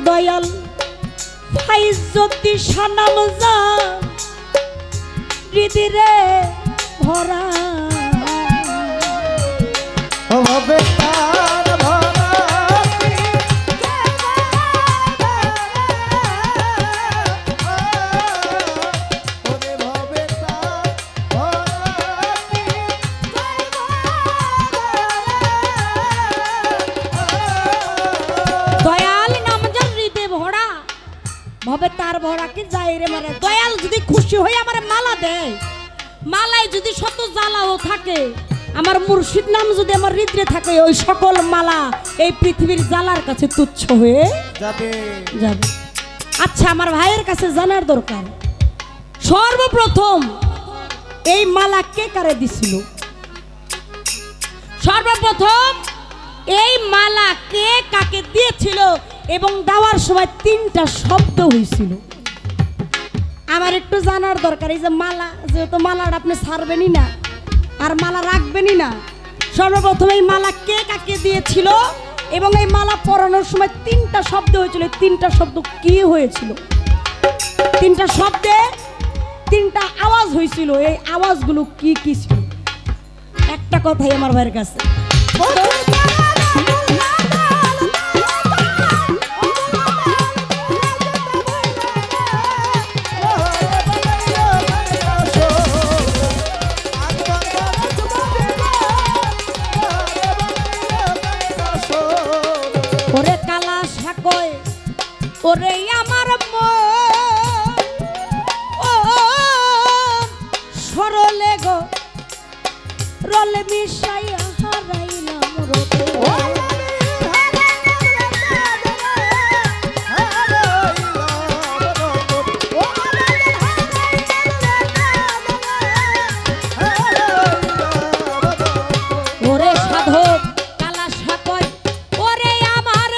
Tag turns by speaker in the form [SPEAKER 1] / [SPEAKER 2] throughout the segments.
[SPEAKER 1] দয়াল ফাইজ্জতি সানাম যা হৃদিরে ভরা
[SPEAKER 2] হবে তার ভরাতি ওরে হবে তার ভরাতি
[SPEAKER 1] দয়াল নাম যার হৃদে ভরা ভবে তার ভরা কি যায় রে মারে দয়াল যদি খুশি হয়ে আমার মালা দেয় মালায় যদি শত জ্বালাও থাকে আমার মুর্শিদ নাম যদি আমার হৃদয়ে থাকে ওই সকল মালা এই পৃথিবীর জ্বালার কাছে তুচ্ছ হয়ে
[SPEAKER 2] যাবে
[SPEAKER 1] যাবে। আচ্ছা আমার ভাইয়ের কাছে জানার দরকার সর্বপ্রথম এই মালা কে কারে দিছিল সর্বপ্রথম এই মালা কে কাকে দিয়েছিল এবং দেওয়ার সময় তিনটা শব্দ হয়েছিল আমার একটু জানার দরকার এই যে মালা যেহেতু মালাটা আপনি ছাড়বেনই না আর মালা রাখবেনই না সর্বপ্রথম এই মালা কে কাকে দিয়েছিল এবং এই মালা পরানোর সময় তিনটা শব্দ হয়েছিল তিনটা শব্দ কি হয়েছিল তিনটা শব্দে তিনটা আওয়াজ হয়েছিল এই আওয়াজগুলো কি কি ছিল একটা কথাই আমার ভাইয়ের কাছে ওরে কালা সাকয় ওরে আমার ও সরলে গো রলে মিশাইয়া হারাইলাম রতে ওরে সাধক কালা সাকয় ওরে আমার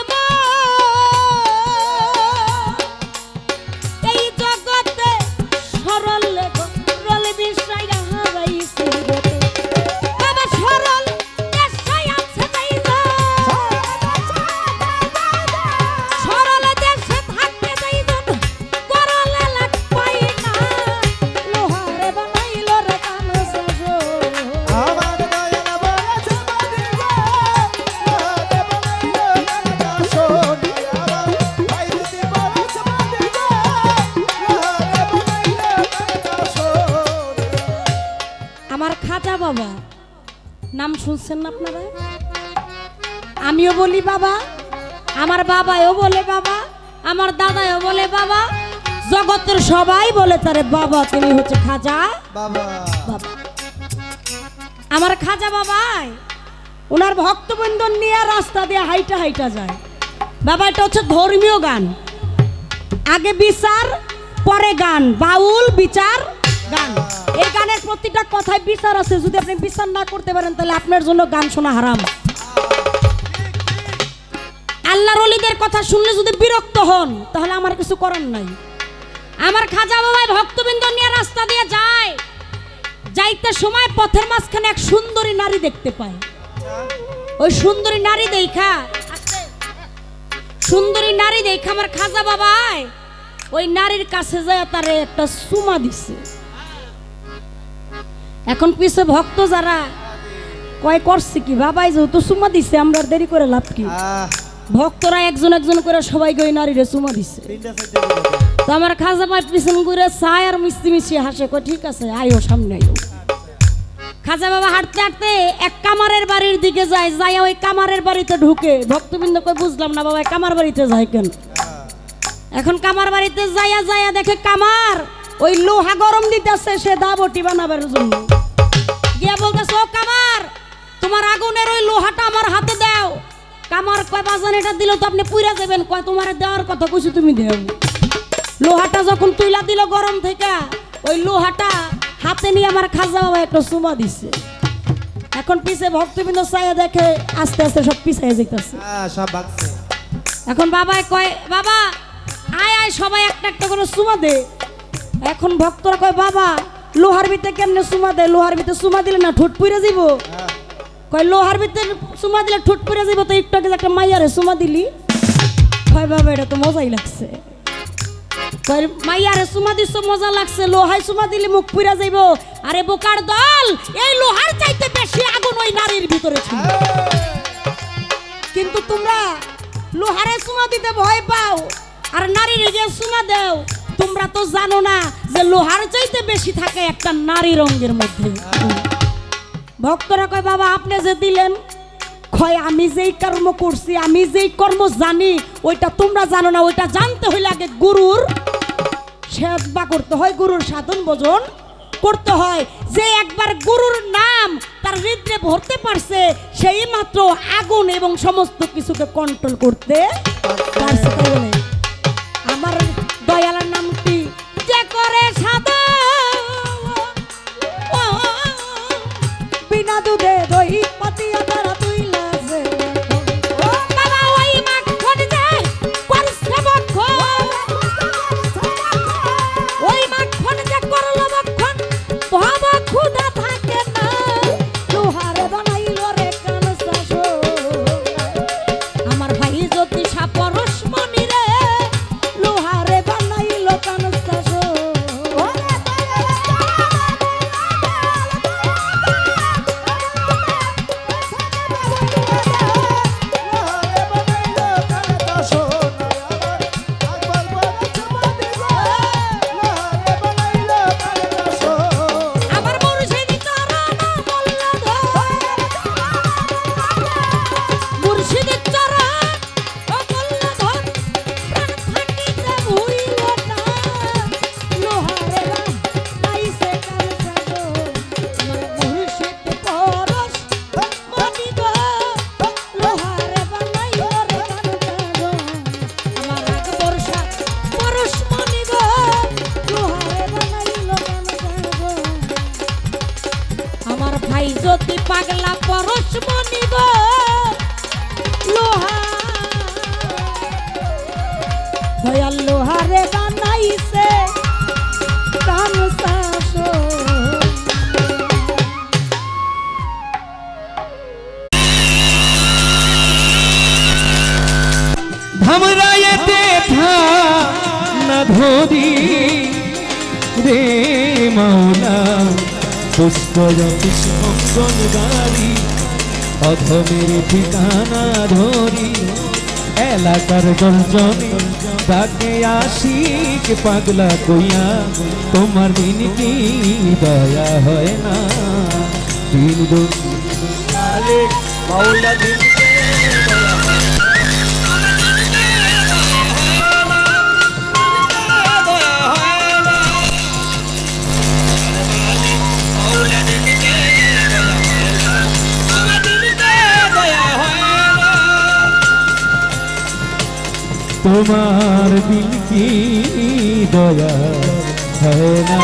[SPEAKER 1] এই জগতে সরল রল বিষয় হারাইছি বাবা সরল দেশাই আছে তাই সরল দেশে থাকতে তাই করলে লাগ পাই না লোহারে বানাইল রে কান সাজো
[SPEAKER 2] আমার দয়াল বলেছে
[SPEAKER 1] আমার খাজা বাবা নাম শুনছেন না আপনারা আমিও বলি বাবা আমার বাবাও বলে বাবা আমার দাদাও বলে বাবা জগতের সবাই বলে তারে বাবা তিনি হচ্ছে খাজা
[SPEAKER 2] বাবা
[SPEAKER 1] বাবা আমার খাজা বাবাই ওনার ভক্তবৃন্দ নিয়ে রাস্তা দিয়ে হাইটা হাইটা যায় বাবা এটা হচ্ছে ধর্মীয় গান আগে বিচার পরে গান বাউল বিচার গান এই গানের প্রতিটা কথায় বিচার আছে যদি আপনি বিচার না করতে পারেন তাহলে আপনার জন্য গান শোনা হারাম আল্লাহর ওলিদের কথা শুনলে যদি বিরক্ত হন তাহলে আমার কিছু করার নাই আমার খাজা বাবাই ভক্তবৃন্দ নিয়ে রাস্তা দিয়ে যায় যাইতে সময় পথের মাঝখানে এক সুন্দরী নারী দেখতে পায় ওই সুন্দরী নারী দেখা আমার খাজা বাবাই ওই নারীর কাছে যায় তারে একটা চুমা দিছে এখন পিছে ভক্ত যারা কয় করছে কি বাবাই যেহেতু চুমা দিছে আমরা আর দেরি করে লাভ কি ভক্তরা একজন একজন করে সবাইকে ওই নারীরে চুমা দিছে তো আমার খাজা বাবাই পিছন ঘুরে চায় আর মিষ্টি মিষ্টি হাসে কয় ঠিক আছে আইও সামনে আইও খাজা বাবা হাঁটতে হাঁটতে এক কামারের বাড়ির দিকে যায় যাই ওই কামারের বাড়িতে ঢুকে ভক্তবৃন্দ কই বুঝলাম না বাবা কামার বাড়িতে যায় কেন এখন কামার বাড়িতে যাইয়া যাইয়া দেখে কামার ওই লোহা গরম দিতেছে সে দাবটি বানাবার জন্য গিয়া বলতেছে ও কামার তোমার আগুনের ওই লোহাটা আমার হাতে দাও কামার কয় বাজান এটা দিলে তো আপনি পুইরা যাবেন কয় তোমার দেওয়ার কথা কইছো তুমি দেও লোহাটা যখন তুইলা দিল গরম থেকে ওই লোহাটা হাতে নিয়ে আমার খাজা বাবা একটা চুমা দিছে এখন পিছে ভক্তবৃন্দ চাইয়া দেখে আস্তে আস্তে সব পিছাইয়া যাইতেছে
[SPEAKER 2] সব ভাগছে
[SPEAKER 1] এখন বাবাই কয় বাবা আয় আয় সবাই একটা একটা করে চুমা দে এখন ভক্তরা কয় বাবা লোহার ভিতরে কেমনে চুমা দেয় লোহার ভিতরে চুমা দিলে না ঠোঁট পুড়ে যাব কয় লোহার ভিতরে চুমা দিলে ঠোঁট পুড়ে যাব তো একটু আগে একটা মাইয়ারে চুমা দিলি কয় বাবা এটা তো মজাই লাগছে। কয় মাইয়ারে চুমা দিছ মজা লাগছে, লোহায় চুমা দিলে মুখ পুড়া যাইব। আরে বোকার দল, এই লোহার চাইতে বেশি আগুন ওই নারীর ভিতরে ছিল। কিন্তু তোমরা লোহারে চুমা দিতে ভয় পাও আর নারীর যে চুমা দেও, তোমরা তো জানো না যে লোহার চাইতে বেশি থাকে একটা নারী রঙের মধ্যে। ভক্তরা কয় বাবা আপনি যে দিলেন, কয় আমি যেই কর্ম করছি, আমি যেই কর্ম জানি ওইটা তোমরা জানো না। ওইটা জানতে হইলে আগে গুরুর সেবা করতে হয়, গুরুর সাধন ভজন করতে হয়। যে একবার গুরুর নাম তার হৃদয়ে ভরতে পারছে, সেই মাত্র আগুন এবং সমস্ত কিছুকে কন্ট্রোল করতে পারছে। তাই বলে আমার দয়ালার নামটি যে করে সাধন, বিনা দুধে দই পাতিয়া তারা তুইলা যে বাবা ওই মাখন যে করছে বক্ষণ, ওই মাখন যে করলো বক্ষণ, ভব ক্ষুধা থাকে না। লোহারে বানাইলো রে কানসা আমার ভাই যদি সাপরস মনি রে, লোহারে বানাইলো কানসা আমার মুর্শিদি চরণ মল্লধর, মুর্শিদি চরণ মল্লধর, প্রাণ থাকিতে ভুইল না। লোহারে বানাইছে কানসা আমার মুর্শিদ পরশ মনি গো, লোহারে বানাইলো রে কানসা আমার আগ বর্ষা পরশ মনি গো, লোহারে বানাইলো কানসা আমার ভাই যদি পাগলা পরশ মনি গো, লোহা দয়াল লোহারে বানাইছে কানসা
[SPEAKER 3] ধামরায়েতে না ধরি রে মাওলা, পুষ্পয়তি মঙ্গল গাড়ি অধমের ঠিকানা ধরি। এলাকার গর্জনে ডাকে আশিক পাগলা কইয়া, তোমার দিন কি দয়া হয় না। দিন মাওলা দিন তোমার দিল কি দয়া হয় না।